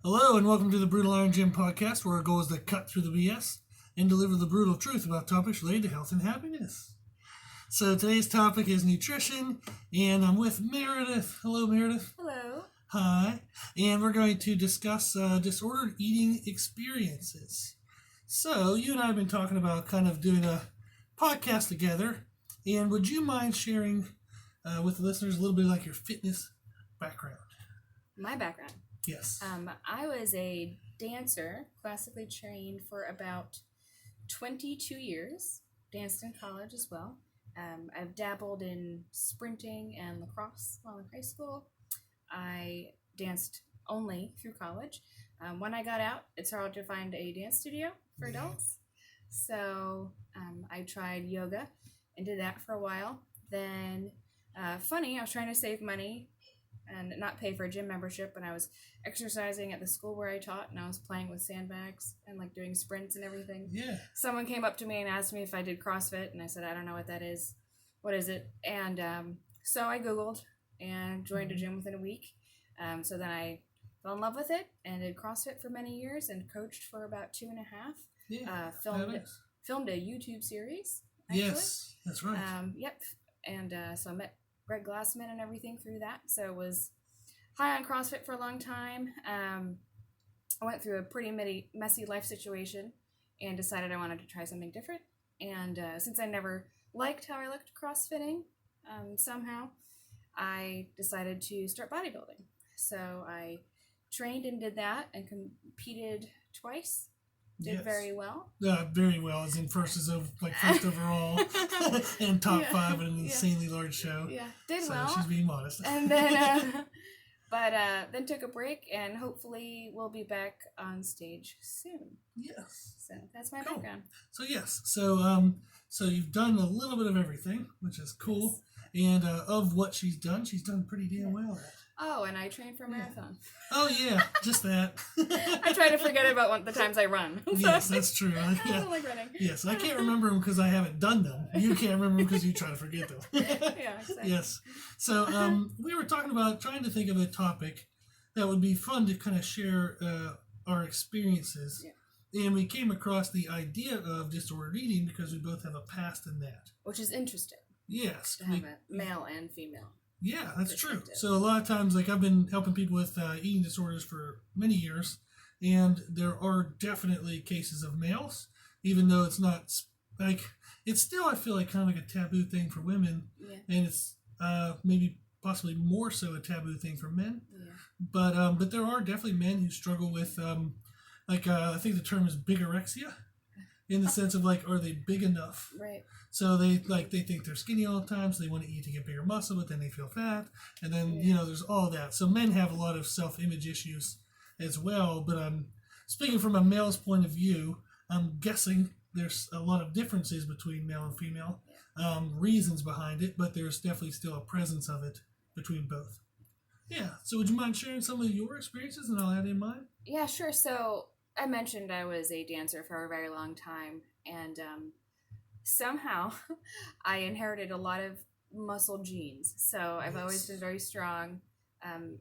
Hello and welcome to the Brutal Iron Gym podcast, where our goal is to cut through the BS and deliver the brutal truth about topics related to health and happiness. So today's topic is nutrition, and I'm with Meredith. Hello, Meredith. Hello. Hi. And we're going to discuss disordered eating experiences. So you and I have been talking about kind of doing a podcast together, and would you mind sharing with the listeners a little bit like your fitness background? My background. Yes. I was a dancer, classically trained for about 22 years. Danced in college as well. I've dabbled in sprinting and lacrosse while in high school. I danced only through college. When I got out, it's hard to find a dance studio for adults. So I tried yoga and did that for a while. Then, I was trying to save money and not pay for a gym membership, and I was exercising at the school where I taught, and I was playing with sandbags and like doing sprints and everything. Yeah. Someone came up to me and asked me if I did CrossFit, and I said, I don't know what that is. What is it? And so I Googled and joined a gym within a week. So then I fell in love with it and did CrossFit for many years and coached for about 2.5. Yeah. Filmed a YouTube series, actually. Yes, that's right. Yep. And so I met Greg Glassman and everything through that. So was high on CrossFit for a long time. I went through a pretty messy life situation and decided I wanted to try something different. And since I never liked how I looked CrossFitting, somehow I decided to start bodybuilding. So I trained and did that and competed twice. Did very well. Very well, as in first overall and top 5 in an insanely large show. Yeah, did so well. She's being modest. And then, then took a break, and hopefully we'll be back on stage soon. Yes. So that's my background. So yes, so you've done a little bit of everything, which is cool. Yes. And of what she's done pretty damn well at. Oh, and I trained for a marathon. Oh, yeah, just that. I try to forget about the times I run. Yes, that's true. I don't like running. Yes, I can't remember them because I haven't done them. You can't remember them because you try to forget them. Yeah, exactly. Yes. So we were talking about trying to think of a topic that would be fun to kind of share our experiences. Yeah. And we came across the idea of disordered eating because we both have a past in that. Which is interesting. Yes. To have a male and female. Yeah, that's true. So a lot of times, like I've been helping people with eating disorders for many years, and there are definitely cases of males, even though it's not like, it's still, I feel like, kind of like a taboo thing for women, and it's maybe possibly more so a taboo thing for men. Yeah. But there are definitely men who struggle with I think the term is bigorexia, in the sense of like, are they big enough? Right. So they think they're skinny all the time, so they want to eat to get bigger muscle, but then they feel fat, and then there's all that. So men have a lot of self-image issues as well. But speaking from a male's point of view, I'm guessing there's a lot of differences between male and female, reasons behind it, but there's definitely still a presence of it between both. Yeah. So would you mind sharing some of your experiences, and I'll add in mine? Yeah, sure. So I mentioned I was a dancer for a very long time, and somehow I inherited a lot of muscle genes. So I've always been very strong.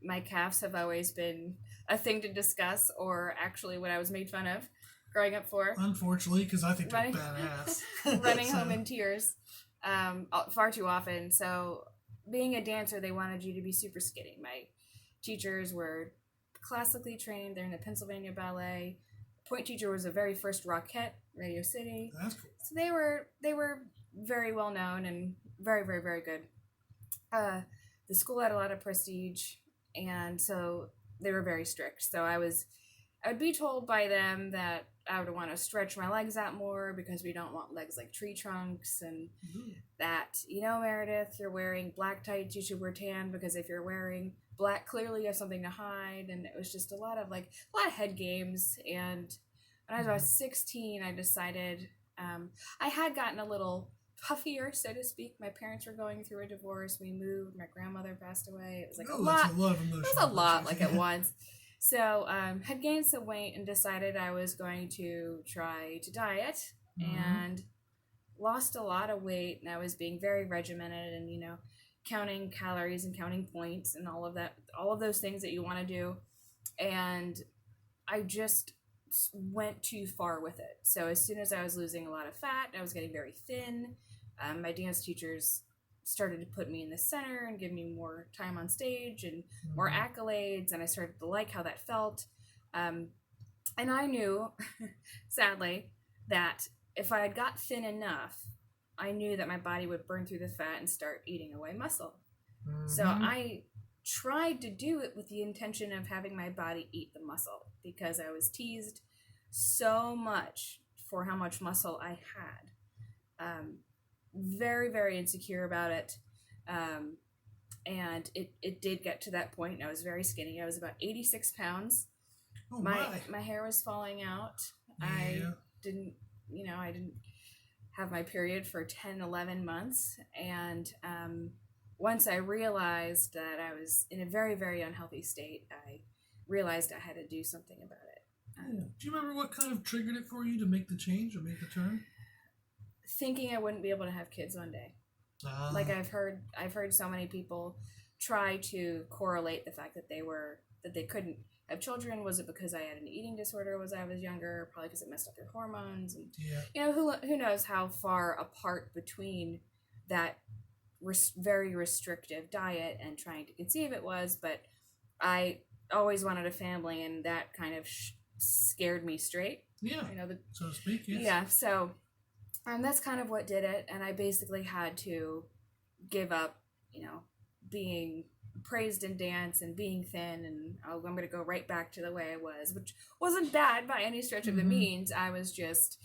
My calves have always been a thing to discuss, or actually what I was made fun of growing up for. Unfortunately, because I think they're badass. Running home in tears far too often. So being a dancer, they wanted you to be super skinny. My teachers were classically trained. They're in the Pennsylvania Ballet. Point teacher was the very first Rockette, Radio City. That's cool. So they were very well known and very, very, very good. The school had a lot of prestige, and so they were very strict. So I would be told by them that I would want to stretch my legs out more because we don't want legs like tree trunks, and that, Meredith, you're wearing black tights, you should wear tan, because if you're wearing black, clearly you have something to hide. And it was just a lot of head games. And when I was about 16, I decided I had gotten a little puffier, so to speak. My parents were going through a divorce. We moved. My grandmother passed away. It was a lot. That's a lot of emotion. It was a lot, at once. So had gained some weight and decided I was going to try to diet, and lost a lot of weight. And I was being very regimented and, counting calories and counting points and all of that, all of those things that you want to do. And I just went too far with it. So as soon as I was losing a lot of fat, I was getting very thin. My dance teachers started to put me in the center and give me more time on stage and more accolades, and I started to like how that felt. And I knew, sadly, that if I had got thin enough, I knew that my body would burn through the fat and start eating away muscle. So I tried to do it with the intention of having my body eat the muscle, because I was teased so much for how much muscle I had. Very, very insecure about it. And it did get to that point, and I was very skinny. I was about 86 pounds. Oh, my hair was falling out. Yeah. I didn't have my period for 10, 11 months. And once I realized that I was in a very, very unhealthy state, I realized I had to do something about it. Do you remember what kind of triggered it for you to make the change or make the turn? Thinking I wouldn't be able to have kids one day. Like I've heard so many people try to correlate the fact that they couldn't have children. Was it because I had an eating disorder? Was I was younger? Probably because it messed up your hormones. And who knows how far apart between that very restrictive diet and trying to conceive it was. But I always wanted a family, and that kind of scared me straight. Yeah, so to speak. Yes. Yeah. So. And that's kind of what did it, and I basically had to give up, being praised in dance and being thin, and I'm going to go right back to the way I was, which wasn't bad by any stretch of the means. I was just,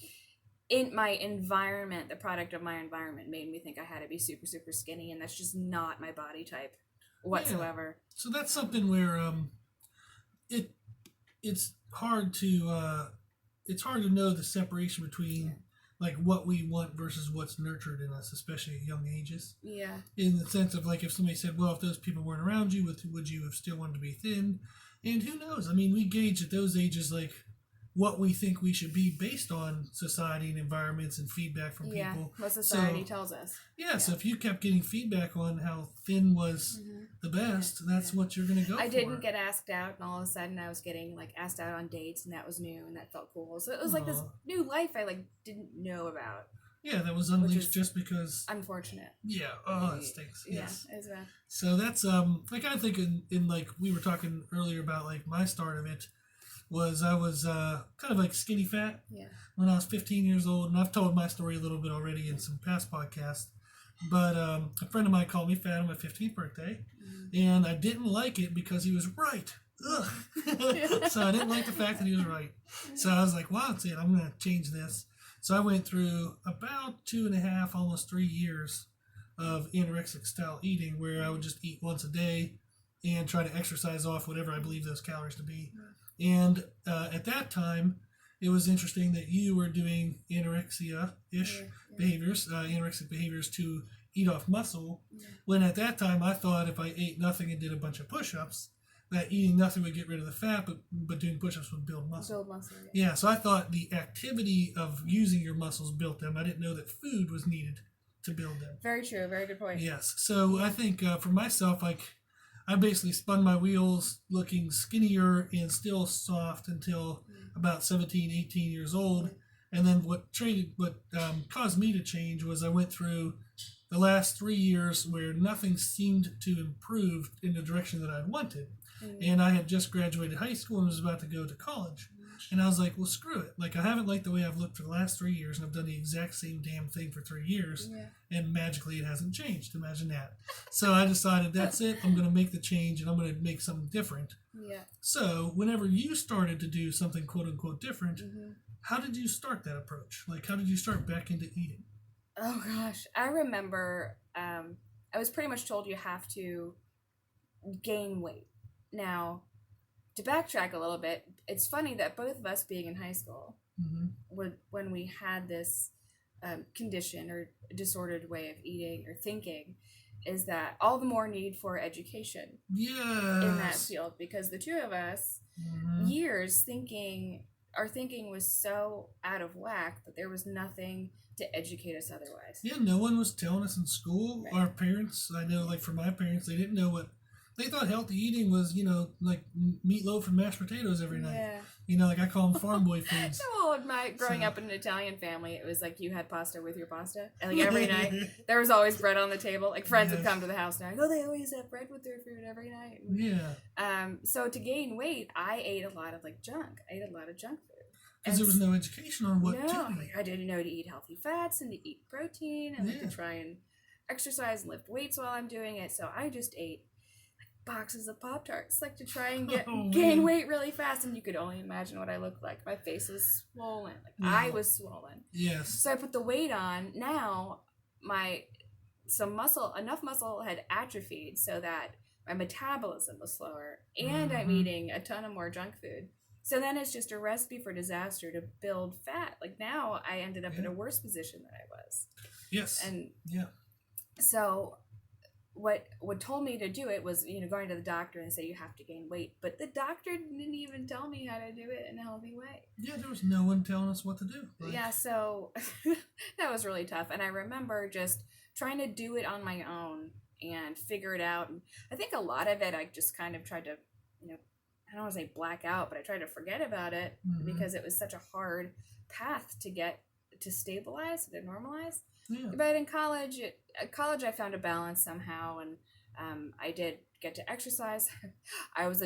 in my environment, the product of my environment made me think I had to be super, super skinny, and that's just not my body type whatsoever. Yeah. So that's something where it's hard to know the separation between like what we want versus what's nurtured in us, especially at young ages. Yeah. In the sense of like if somebody said, well, if those people weren't around you, would you have still wanted to be thin? And who knows? I mean, we gauge at those ages like what we think we should be based on society and environments and feedback from people. What society tells us. Yeah, so if you kept getting feedback on how thin was the best, that's what you're going to go for. I didn't get asked out, and all of a sudden I was getting like asked out on dates, and that was new, and that felt cool. So it was like this new life I like didn't know about. Yeah, that was unleashed just because. Unfortunate. Yeah. Oh, that stinks. Yes. Yeah, it's bad. So that's like I think in like we were talking earlier about like my start of it. I was kind of like skinny fat when I was 15 years old, and I've told my story a little bit already in some past podcasts. But a friend of mine called me fat on my 15th birthday, and I didn't like it because he was right. Ugh. So I didn't like the fact that he was right. So I was like, wow, that's it. I'm going to change this. So I went through about 2.5, almost 3 years of anorexic style eating, where I would just eat once a day and try to exercise off whatever I believe those calories to be. And at that time, it was interesting that you were doing anorexia-ish behaviors, anorexic behaviors to eat off muscle, when at that time I thought if I ate nothing and did a bunch of push-ups, that eating nothing would get rid of the fat, but doing push-ups would build muscle. Yeah, so I thought the activity of using your muscles built them. I didn't know that food was needed to build them. Very true. Very good point. Yes. So I think for myself, like, I basically spun my wheels looking skinnier and still soft until about 17, 18 years old. And then what caused me to change was I went through the last 3 years where nothing seemed to improve in the direction that I wanted. And I had just graduated high school and was about to go to college. And I was like, well, screw it. Like, I haven't liked the way I've looked for the last 3 years, and I've done the exact same damn thing for 3 years, and magically it hasn't changed. Imagine that. So I decided, that's it. I'm going to make the change, and I'm going to make something different. Yeah. So whenever you started to do something quote-unquote different, how did you start that approach? Like, how did you start back into eating? Oh, gosh. I remember I was pretty much told you have to gain weight. Now, to backtrack a little bit, it's funny that both of us being in high school, when we had this condition or disordered way of eating or thinking, is that all the more need for education in that field, because the two of us, years thinking, our thinking was so out of whack that there was nothing to educate us otherwise. Yeah, no one was telling us in school. Right. Our parents, I know, like for my parents, they didn't know what They thought healthy eating was, like meatloaf and mashed potatoes every night. Yeah. Like I call them farm boy foods. Well, growing up in an Italian family, it was like you had pasta with your pasta. And like every night, there was always bread on the table. Like friends would come to the house now. They always have bread with their food every night. Yeah. So to gain weight, I ate a lot of like junk. I ate a lot of junk food. Because there was no education on what to eat. I didn't know to eat healthy fats and to eat protein and like to try and exercise and lift weights while I'm doing it. So I just ate boxes of Pop-Tarts, like to try and gain weight really fast, and you could only imagine what I looked like. My face was swollen, I was swollen. Yes. So I put the weight on. Now enough muscle had atrophied so that my metabolism was slower, and I'm eating a ton of more junk food. So then it's just a recipe for disaster to build fat. Like now I ended up in a worse position than I was. Yes. And so what told me to do it was, going to the doctor and say you have to gain weight. But the doctor didn't even tell me how to do it in a healthy way. Yeah, there was no one telling us what to do. Yeah, so that was really tough. And I remember just trying to do it on my own and figure it out. And I think a lot of it I just kind of tried to, I don't want to say black out, but I tried to forget about it because it was such a hard path to get to stabilize, to normalize. Yeah. But in college, I found a balance somehow, and I did get to exercise. I was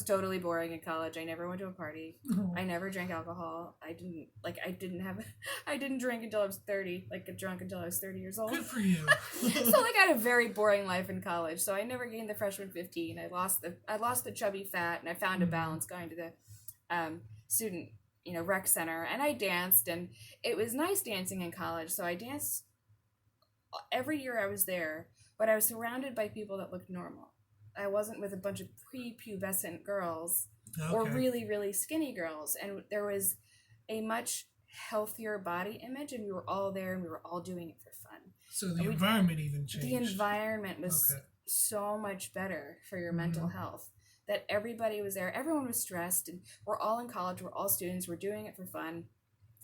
totally boring in college. I never went to a party. I never drank alcohol. I didn't drink until I was 30. Drunk until I was 30 years old. Good for you. So I had a very boring life in college. So I never gained the freshman 15. I lost the chubby fat, and I found a balance going to the student rec center, and I danced, and it was nice dancing in college. So I danced every year I was there, but I was surrounded by people that looked normal. I wasn't with a bunch of prepubescent girls or really, really skinny girls. And there was a much healthier body image, and we were all there, and we were all doing it for fun. So the environment even changed. The environment was so much better for your mental health. That everybody was there. Everyone was stressed, and we're all in college. We're all students. We're doing it for fun.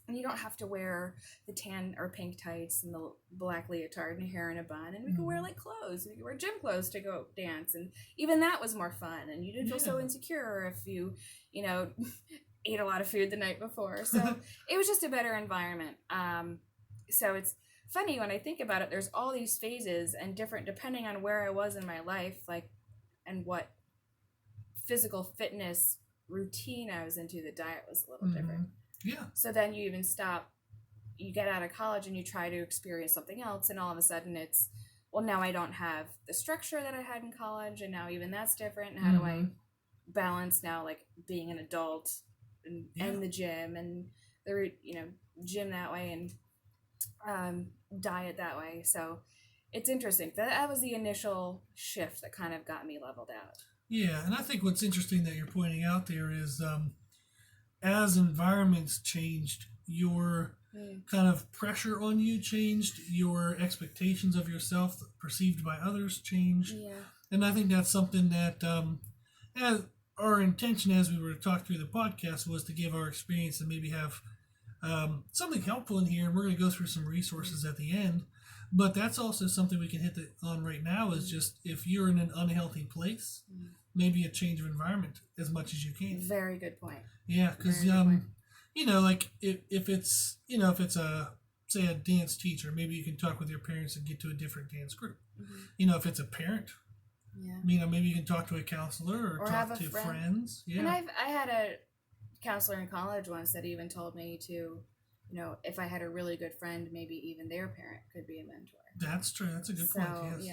And you don't have to wear the tan or pink tights and the black leotard and hair in a bun. And we could wear clothes. We could wear gym clothes to go dance. And even that was more fun. And you didn't feel so insecure if you ate a lot of food the night before. So it was just a better environment. So it's funny when I think about it, there's all these phases and different, depending on where I was in my life, and what physical fitness routine I was into, the diet was a little different. Yeah. So then you get out of college and you try to experience something else, and all of a sudden it's, well, now I don't have the structure that I had in college, and now even that's different. And how do I balance now, being an adult and the gym and the gym that way and diet that way. So it's interesting. That was the initial shift that kind of got me leveled out. Yeah, and I think what's interesting that you're pointing out there is as environments changed, your kind of pressure on you changed, your expectations of yourself perceived by others changed. Yeah. And I think that's something that as our intention as we were to talk through the podcast was to give our experience and maybe have something helpful in here. And we're going to go through some resources at the end. But that's also something we can hit on right now is just if you're in an unhealthy place, maybe a change of environment as much as you can. Very good point. Yeah, because if it's say a dance teacher, maybe you can talk with your parents and get to a different dance group. If it's a parent, maybe you can talk to a counselor or talk to friends. Yeah. And I had a counselor in college once that even told me to, if I had a really good friend, maybe even their parent could be a mentor. That's true. That's a good point.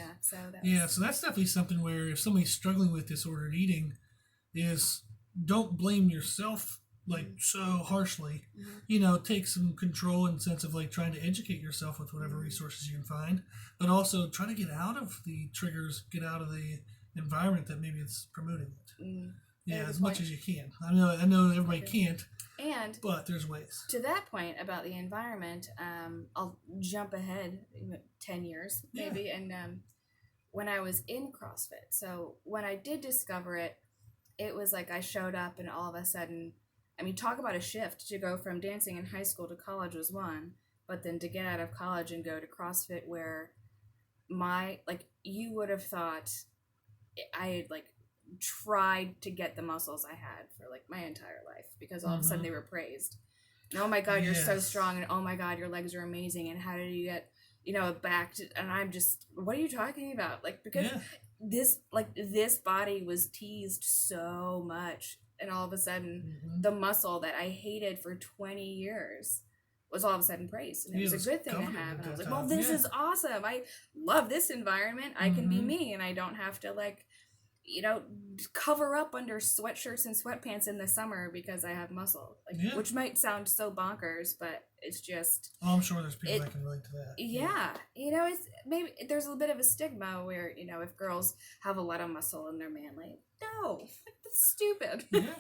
Yes. So that's definitely something where if somebody's struggling with disordered eating, is don't blame yourself so harshly. Take some control and sense of trying to educate yourself with whatever resources you can find, but also try to get out of the triggers, get out of the environment that maybe it's promoting it. Yeah, as much as you can. I know everybody can't. But there's ways. To that point about the environment, I'll jump ahead 10 years maybe, and when I was in CrossFit. So when I did discover it, it was like I showed up and all of a sudden, talk about a shift. To go from dancing in high school to college was one, but then to get out of college and go to CrossFit where you would have thought I had like tried to get the muscles I had for like my entire life because all of a sudden Mm-hmm. they were praised. And, oh my God, you're so Yes. strong, and oh my God, your legs are amazing, and how did you get, a back to, and I'm just, what are you talking about? Like, because Yeah. this body was teased so much, and all of a sudden Mm-hmm. the muscle that I hated for 20 years was all of a sudden praised, and it Yeah, was it a was good thing to coveted have. at And I was that like, well, time. this Yeah. is awesome. I love this environment. I can be Mm-hmm. me, and I don't have to like, cover up under sweatshirts and sweatpants in the summer because I have muscle. Like, Yeah. which might sound so bonkers, but it's just Oh, I'm sure there's people it. that can relate to that. Yeah, it's maybe there's a little bit of a stigma where if girls have a lot of muscle and they're manly. No, like, that's stupid. Yeah,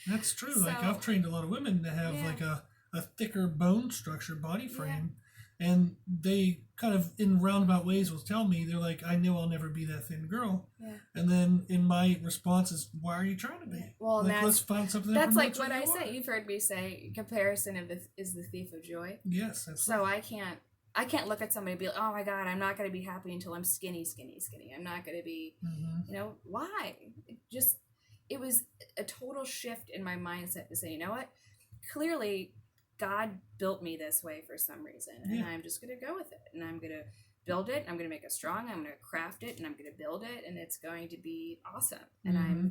that's true. Like I've So trained a lot of women that have yeah, like a thicker bone structure, body yeah, frame, and they kind of in roundabout ways will tell me they're like, I know I'll never be that thin girl. yeah. And then in my response is, why are you trying to be? Well, and Like, let's find something that that's like promotes what who I you say. are. You've heard me say, comparison is the thief of joy. Yes, that's So right. I can't look at somebody and be like, oh my God, I'm not going to be happy until I'm skinny, skinny, skinny. I'm not going to be, Mm-hmm. why? It was a total shift in my mindset to say, you know what? Clearly, God built me this way for some reason, and Yeah. I'm just going to go with it. And I'm going to build it. I'm going to make it strong. I'm going to craft it, and I'm going to build it, and it's going to be awesome. And Mm-hmm.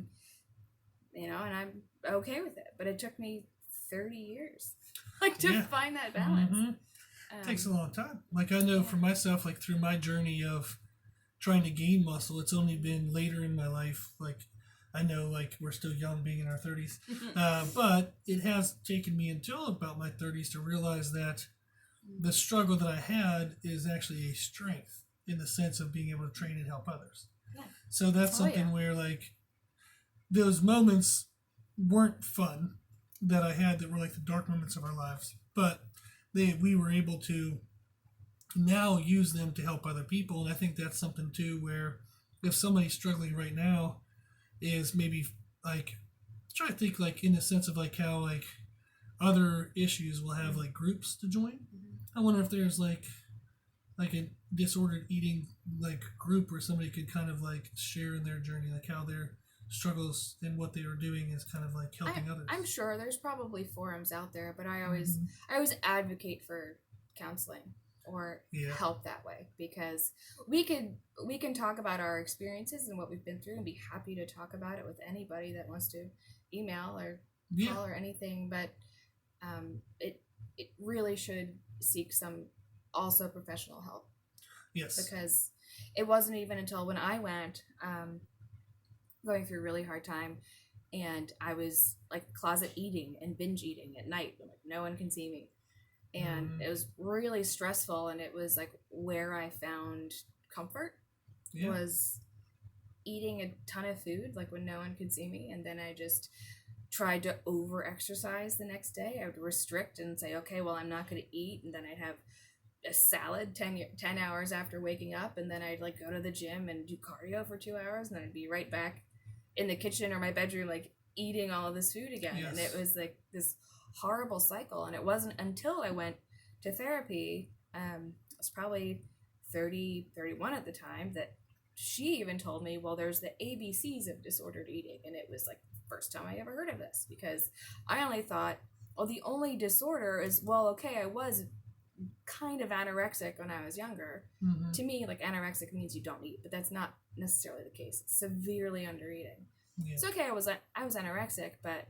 and I'm okay with it. But it took me 30 years, like, to Yeah. find that balance. Mm-hmm. Takes a long time. Like I know Yeah. for myself, like through my journey of trying to gain muscle, it's only been later in my life. Like I know, like we're still young, being in our 30s, but it has taken me until about my 30s to realize that the struggle that I had is actually a strength in the sense of being able to train and help others. Yeah. So that's Oh, something yeah. where like those moments weren't fun that I had that were like the dark moments of our lives, but we were able to now use them to help other people. And I think that's something too where if somebody's struggling right now is maybe like try to think like in the sense of like how like other issues will have like groups to join. I wonder if there's like a disordered eating like group where somebody could kind of like share in their journey, like how their struggles and what they are doing is kind of like helping others. I'm sure there's probably forums out there, but I Mm-hmm. always advocate for counseling or Yeah. help that way, because we can talk about our experiences and what we've been through and be happy to talk about it with anybody that wants to email or Yeah. call or anything, but it really should seek some also professional help, Yes. because it wasn't even until when I went going through a really hard time, and I was like closet eating and binge eating at night, like no one can see me, and it was really stressful, and it was like where I found comfort Yeah. was eating a ton of food like when no one could see me, and then I just tried to over exercise the next day. I would restrict and say, okay, well, I'm not going to eat, and then I'd have a salad 10 hours after waking up, and then I'd like go to the gym and do cardio for 2 hours, and then I'd be right back in the kitchen or my bedroom like eating all of this food again. Yes. And it was like this horrible cycle. And it wasn't until I went to therapy, I was probably 30, 31 at the time, that she even told me, well, there's the ABCs of disordered eating. And it was like the first time I ever heard of this, because I only thought, well, the only disorder is, well, okay, I was kind of anorexic when I was younger. Mm-hmm. To me, like, anorexic means you don't eat, but that's not necessarily the case. It's severely under eating. Yeah. So okay, I was anorexic, but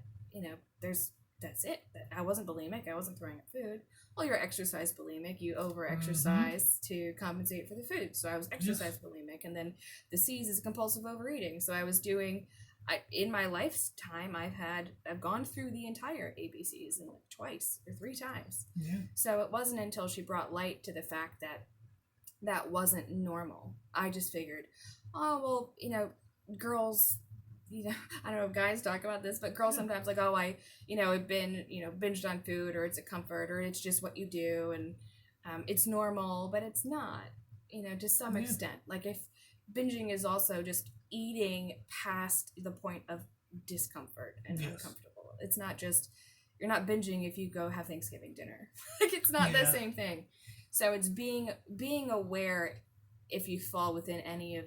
that's it. I wasn't bulimic. I wasn't throwing up food. Well, you're exercise bulimic. You over exercise to compensate for the food. So I was exercise bulimic, and then the C's is compulsive overeating. So I was doing. In my lifetime, I've gone through the entire ABCs and like twice or 3 times. Yeah. So it wasn't until she brought light to the fact that wasn't normal. I just figured, oh, well, girls, I don't know if guys talk about this, but girls sometimes like, oh, I, have been, binged on food, or it's a comfort, or it's just what you do, and it's normal, but it's not, to some extent. Like, if binging is also just eating past the point of discomfort and uncomfortable. It's not just, you're not binging if you go have Thanksgiving dinner. Like, it's not the same thing. So it's being aware if you fall within any of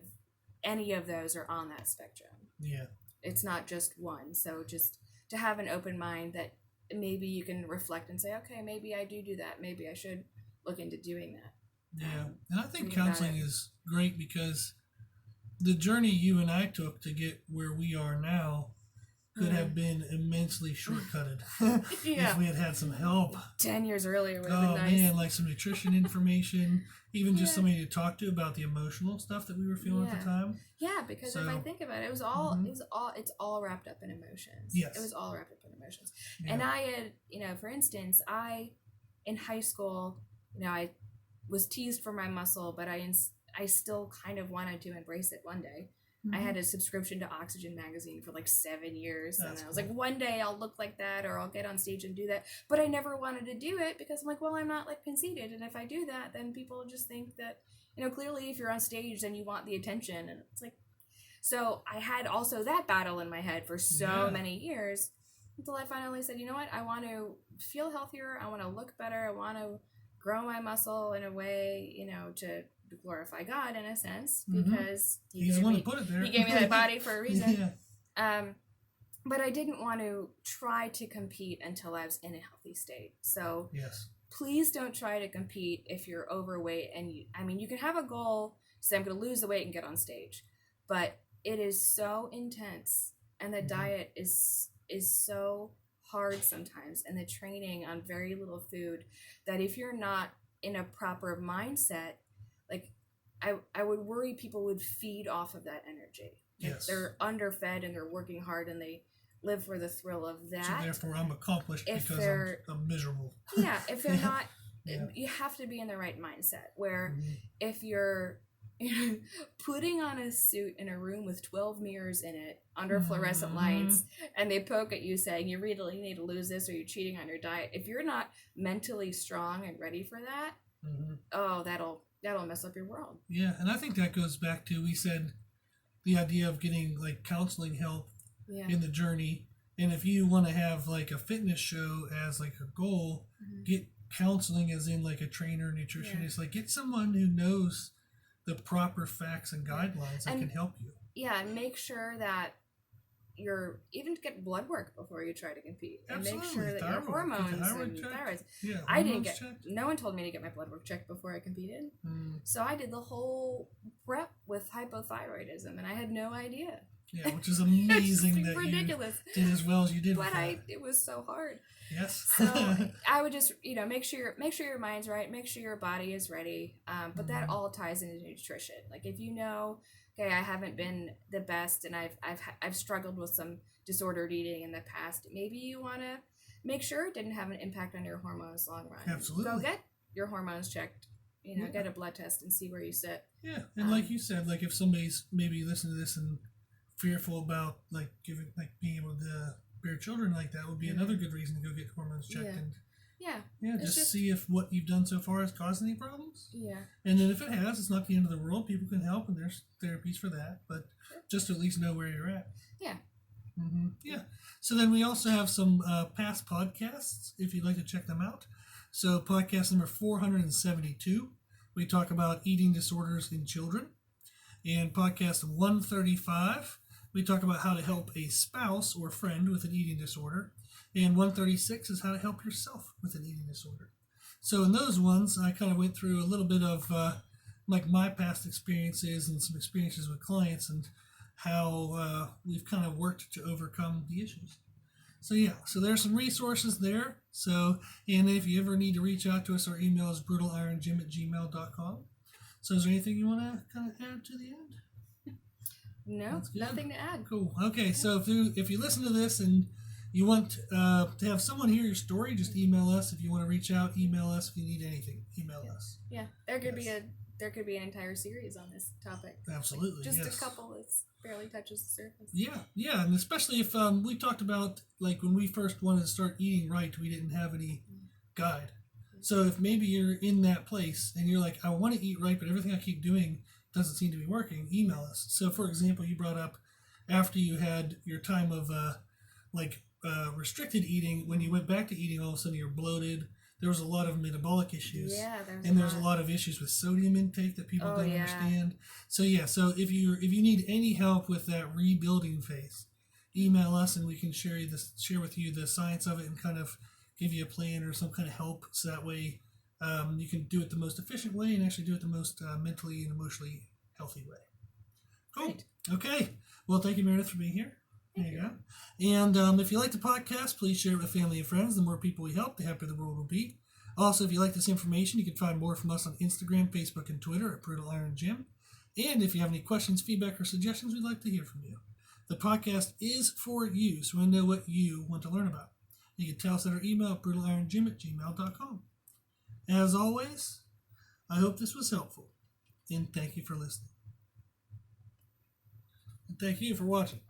any of those are on that spectrum. Yeah. It's not just one. So just to have an open mind that maybe you can reflect and say, okay, maybe I do that. Maybe I should look into doing that. Yeah. And I think counseling is great because the journey you and I took to get where we are now could have been immensely shortcutted if we had had some help. 10 years earlier would have been nice. Man, like some nutrition information, even just somebody to talk to about the emotional stuff that we were feeling at the time. Yeah, because if I think about it, it's all wrapped up in emotions. Yes. It was all wrapped up in emotions. Yeah. And I had, for instance, in high school, I was teased for my muscle, but I still kind of wanted to embrace it one day. I had a subscription to Oxygen magazine for like 7 years. And I was like, one day I'll look like that or I'll get on stage and do that. But I never wanted to do it because I'm like, well, I'm not like conceited. And if I do that, then people just think that, clearly if you're on stage, then you want the attention. And it's like, so I had also that battle in my head for so many years until I finally said, you know what? I want to feel healthier. I want to look better. I want to grow my muscle in a way, to glorify God in a sense, because He's the one to put it there. He gave me that body for a reason. But I didn't want to try to compete until I was in a healthy state. So please don't try to compete if you're overweight. And you can have a goal, say I'm going to lose the weight and get on stage, but it is so intense, and the diet is so hard sometimes, and the training on very little food, that if you're not in a proper mindset, like I would worry people would feed off of that energy. Yes. They're underfed and they're working hard and they live for the thrill of that. So therefore I'm accomplished because I'm miserable. Yeah, if they're not, you have to be in the right mindset where if you're putting on a suit in a room with 12 mirrors in it under fluorescent lights, and they poke at you saying you really need to lose this or you're cheating on your diet, if you're not mentally strong and ready for that, that'll mess up your world. Yeah, and I think that goes back to, we said, the idea of getting like counseling help in the journey. And if you want to have like a fitness show as like a goal, get counseling as in like a trainer, nutritionist, like get someone who knows the proper facts and guidelines that can help you. Yeah, and make sure that even get blood work before you try to compete. And make sure that your hormones and thyroid. Yeah, no one told me to get my blood work checked before I competed. So I did the whole prep with hypothyroidism, and I had no idea. Yeah, which is amazing that ridiculous. You did as well as you did. But it was so hard. Yes. So I would just, make sure your mind's right, make sure your body is ready. But that all ties into nutrition. Like if okay, I haven't been the best, and I've struggled with some disordered eating in the past. Maybe you want to make sure it didn't have an impact on your hormones long run. Absolutely. Go get your hormones checked. Get a blood test and see where you sit. Yeah, and like you said, like if somebody's maybe listening to this and fearful about like being able to bear children, like that would be another good reason to go get hormones checked and just see if what you've done so far has caused any problems. Yeah. And then if it has, it's not the end of the world. People can help, and there's therapies for that. But just to at least know where you're at. Yeah. Yeah. So then we also have some past podcasts if you'd like to check them out. So podcast number 472, we talk about eating disorders in children. And podcast 135, we talk about how to help a spouse or friend with an eating disorder. And 136 is how to help yourself with an eating disorder. So in those ones, I kind of went through a little bit of like my past experiences and some experiences with clients and how we've kind of worked to overcome the issues. So so there's some resources there. So, and if you ever need to reach out to us, our email is brutalironjim@gmail.com. So is there anything you want to kind of add to the end? No, nothing to add. Cool. Okay, so if you listen to this and you want to have someone hear your story, just email us. If you want to reach out, email us. If you need anything, email us. Yeah, there could be an entire series on this topic. Absolutely, like just a couple that barely touches the surface. Yeah, and especially if we talked about like when we first wanted to start eating right, we didn't have any guide. So if maybe you're in that place and you're like, I want to eat right, but everything I keep doing doesn't seem to be working, email us. So for example, you brought up after you had your time of restricted eating, when you went back to eating, all of a sudden you're bloated, there was a lot of metabolic issues. Yeah, there's a lot of issues with sodium intake that people don't understand. So if you need any help with that rebuilding phase, email us and we can share with you the science of it and kind of give you a plan or some kind of help, so that way you can do it the most efficient way and actually do it the most mentally and emotionally healthy way. Cool. Right. Okay. Well, thank you, Meredith, for being here. There you go. And if you like the podcast, please share it with family and friends. The more people we help, the happier the world will be. Also, if you like this information, you can find more from us on Instagram, Facebook, and Twitter at Brutal Iron Gym. And if you have any questions, feedback, or suggestions, we'd like to hear from you. The podcast is for you, so we know what you want to learn about. You can tell us at our email at brutalirongym@gmail.com. As always, I hope this was helpful, and thank you for listening. And thank you for watching.